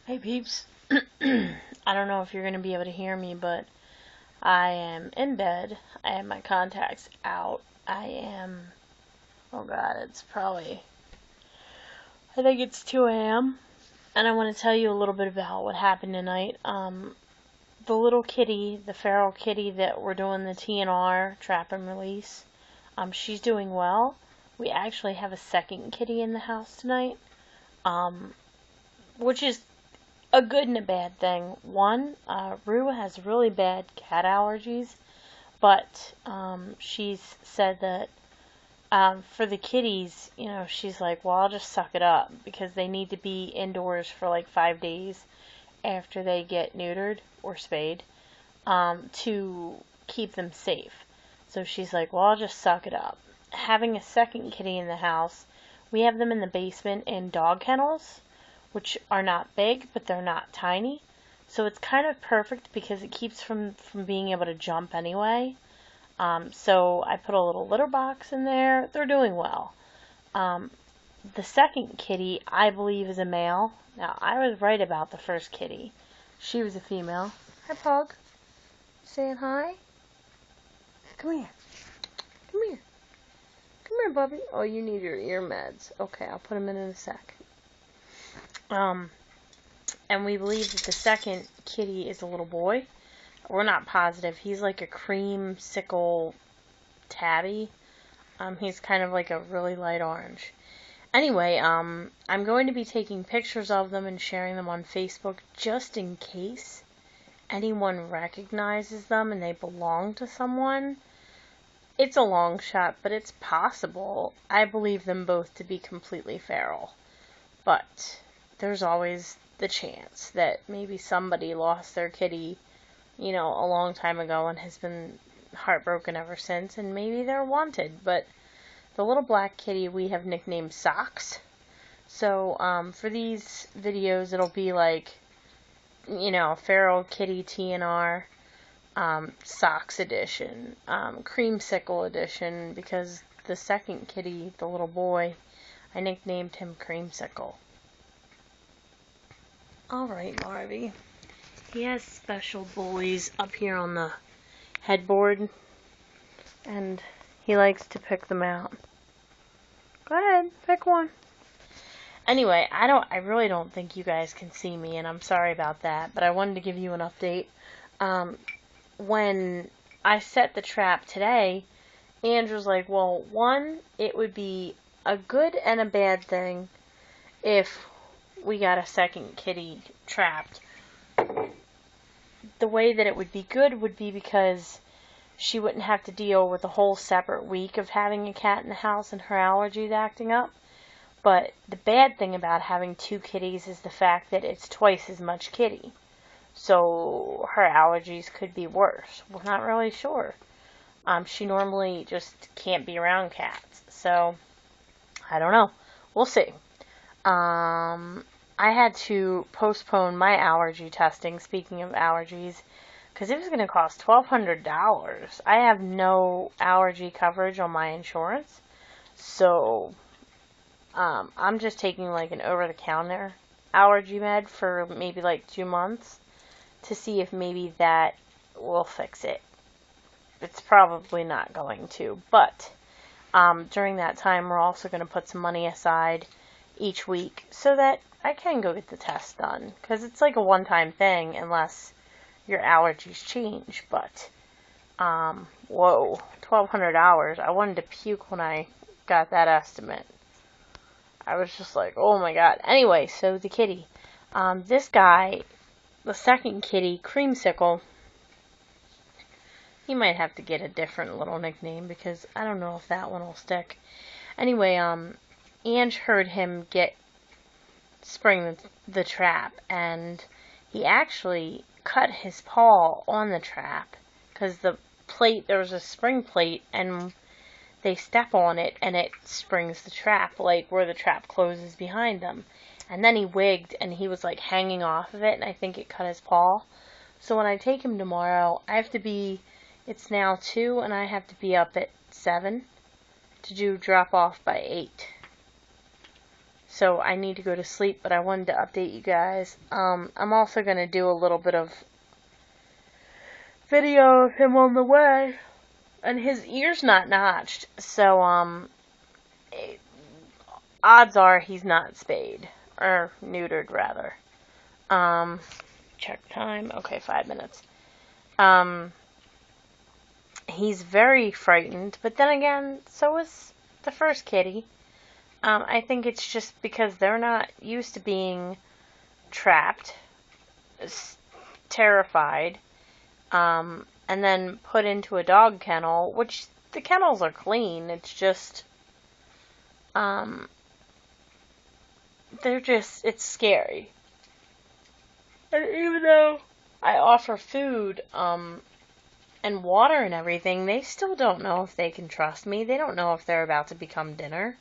Hey peeps. I don't know if you're going to be able to hear me, but I am in bed. I have my contacts out. Oh god, I think it's 2 a.m. And I want to tell you a little bit about what happened tonight. The little kitty, the feral kitty that we're doing the TNR, trap and release, she's doing well. We actually have a second kitty in the house tonight, which is a good and a bad thing. One, Rue has really bad cat allergies, but she's said that for the kitties, she's like, well, I'll just suck it up because they need to be indoors for like 5 days after they get neutered or spayed to keep them safe. So she's like, well, I'll just suck it up. Having a second kitty in the house, we have them in the basement in dog kennels, which are not big, but they're not tiny. So it's kind of perfect because it keeps from being able to jump anyway. So I put a little litter box in there. They're doing well. The second kitty, I believe, is a male. Now, I was right about the first kitty. She was a female. Hi, Pug. Saying hi? Come here. Come here. Come here, Bubby. Oh, you need your ear meds. Okay, I'll put them in a sec. And we believe that the second kitty is a little boy. We're not positive. He's like a creamsicle tabby. He's kind of like a really light orange. Anyway, I'm going to be taking pictures of them and sharing them on Facebook just in case anyone recognizes them and they belong to someone. It's a long shot, but it's possible. I believe them both to be completely feral. But there's always the chance that maybe somebody lost their kitty, a long time ago and has been heartbroken ever since, and maybe they're wanted. But the little black kitty we have nicknamed Socks. So, for these videos, it'll be like, Feral Kitty TNR, Socks Edition, Creamsicle Edition, because the second kitty, the little boy, I nicknamed him Creamsicle. Alright, Marvy. He has special bullies up here on the headboard, and he likes to pick them out. Go ahead, pick one. Anyway, I really don't think you guys can see me, and I'm sorry about that, but I wanted to give you an update. When I set the trap today, Andrew's like, well, one, it would be a good and a bad thing if we got a second kitty trapped. The way that it would be good would be because she wouldn't have to deal with a whole separate week of having a cat in the house and her allergies acting up. But the bad thing about having two kitties is the fact that it's twice as much kitty. So her allergies could be worse. We're not really sure. She normally just can't be around cats. So, I don't know. We'll see. I had to postpone my allergy testing, speaking of allergies, because it was going to cost $1,200. I have no allergy coverage on my insurance, so I'm just taking like an over-the-counter allergy med for maybe like 2 months to see if maybe that will fix it. It's probably not going to, but during that time we're also going to put some money aside each week so that I can go get the test done, because it's like a one-time thing unless your allergies change. But whoa, $1,200. I wanted to puke when I got that estimate. I was just like, oh my god. Anyway, so the kitty, this guy, the second kitty, Creamsicle, he might have to get a different little nickname because I don't know if that one will stick. Anyway, Ange heard him spring the trap, and he actually cut his paw on the trap because there was a spring plate, and they step on it and it springs the trap, like where the trap closes behind them. And then he wigged and he was like hanging off of it, and I think it cut his paw. So when I take him tomorrow, it's now 2 and I have to be up at 7 to do drop off by 8. So I need to go to sleep, but I wanted to update you guys. I'm also going to do a little bit of video of him on the way. And his ear's not notched, so, odds are he's not spayed. Or neutered, rather. Check time. Okay, 5 minutes. He's very frightened, but then again, so is the first kitty. I think it's just because they're not used to being trapped, terrified, and then put into a dog kennel, which the kennels are clean. It's just, it's scary. And even though I offer food, and water and everything, they still don't know if they can trust me. They don't know if they're about to become dinner.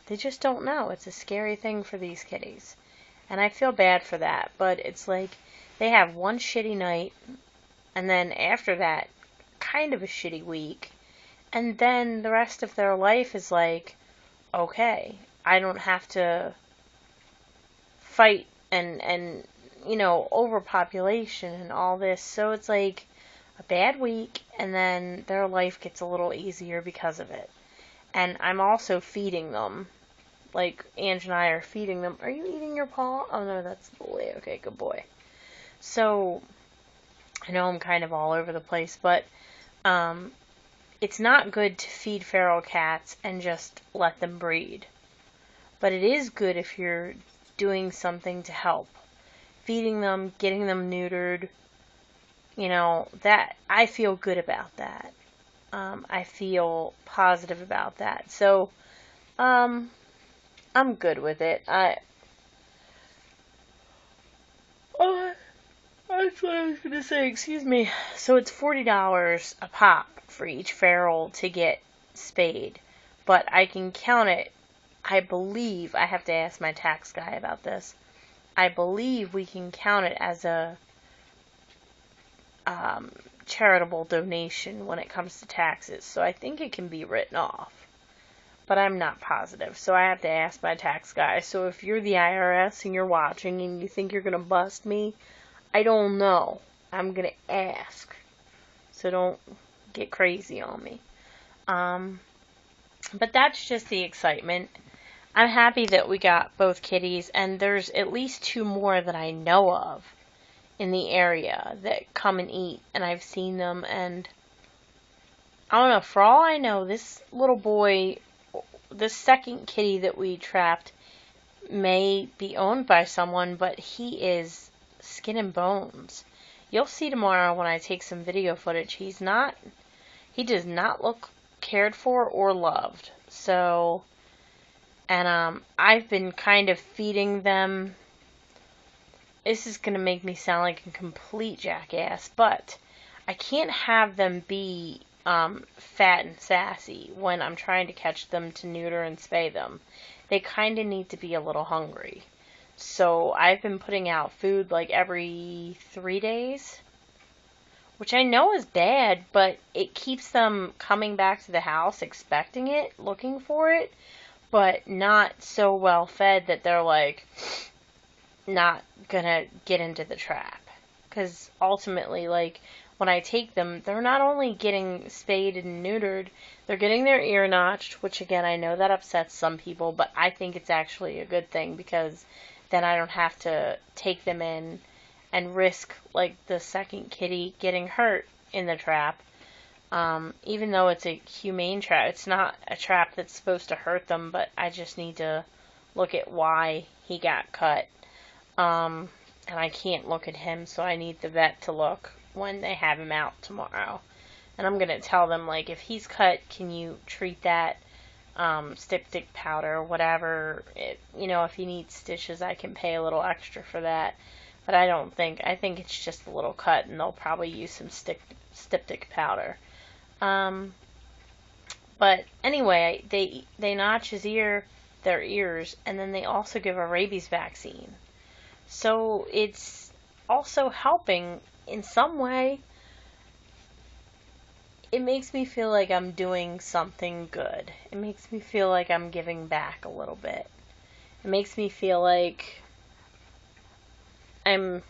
They just don't know. It's a scary thing for these kitties. And I feel bad for that, but it's like they have one shitty night, and then after that, kind of a shitty week, and then the rest of their life is like, okay, I don't have to fight and overpopulation and all this. So it's like a bad week, and then their life gets a little easier because of it. And I'm also feeding them. Like, Ange and I are feeding them. Are you eating your paw? Oh, no, that's Lily. Okay, good boy. So, I know I'm kind of all over the place, but it's not good to feed feral cats and just let them breed. But it is good if you're doing something to help. Feeding them, getting them neutered, that I feel good about that. I feel positive about that. So, I'm good with it. That's what I was going to say, excuse me. So it's $40 a pop for each feral to get spayed. But I can count it, I believe, I have to ask my tax guy about this. I believe we can count it as a charitable donation when it comes to taxes. So I think it can be written off. But I'm not positive, so I have to ask my tax guy. So if you're the IRS and you're watching and you think you're going to bust me, I don't know. I'm going to ask. So don't get crazy on me. But that's just the excitement. I'm happy that we got both kitties, and there's at least 2 more that I know of in the area that come and eat, and I've seen them, and I don't know, for all I know, this little boy, the second kitty that we trapped, may be owned by someone, but he is skin and bones. You'll see tomorrow when I take some video footage. He does not look cared for or loved. So, and I've been kind of feeding them. This is going to make me sound like a complete jackass, but I can't have them be fat and sassy when I'm trying to catch them to neuter and spay them. They kind of need to be a little hungry. So I've been putting out food like every 3 days, which I know is bad, but it keeps them coming back to the house expecting it, looking for it, but not so well fed that they're like not gonna get into the trap. Because ultimately, like, when I take them, they're not only getting spayed and neutered, they're getting their ear notched, which again, I know that upsets some people, but I think it's actually a good thing, because then I don't have to take them in and risk, like, the second kitty getting hurt in the trap. Even though it's a humane trap, it's not a trap that's supposed to hurt them, but I just need to look at why he got cut. And I can't look at him, so I need the vet to look when they have him out tomorrow. And I'm going to tell them, like, if he's cut, can you treat that, stick powder, whatever. If he needs stitches, I can pay a little extra for that. But I think it's just a little cut, and they'll probably use some styptic powder. But anyway, they notch their ears, and then they also give a rabies vaccine. So it's also helping in some way. It makes me feel like I'm doing something good. It makes me feel like I'm giving back a little bit. It makes me feel like I'm,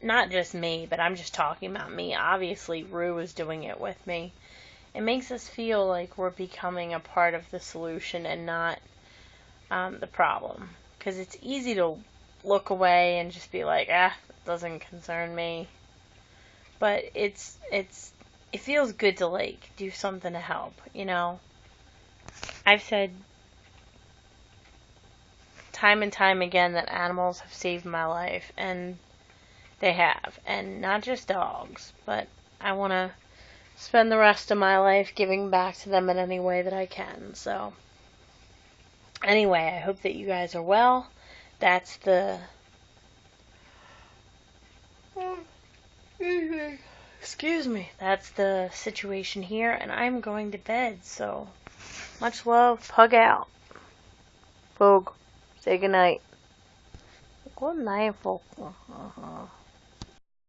not just me, but I'm just talking about me. Obviously, Rue is doing it with me. It makes us feel like we're becoming a part of the solution and not the problem. Because it's easy to look away and just be like, it doesn't concern me. But it feels good to like do something to help, you know? I've said time and time again that animals have saved my life, and they have. And not just dogs, but I want to spend the rest of my life giving back to them in any way that I can. So, anyway, I hope that you guys are well. That's the excuse me. That's the situation here, and I'm going to bed. So, much love. Pug out. Pug. Say goodnight. Good night, folks.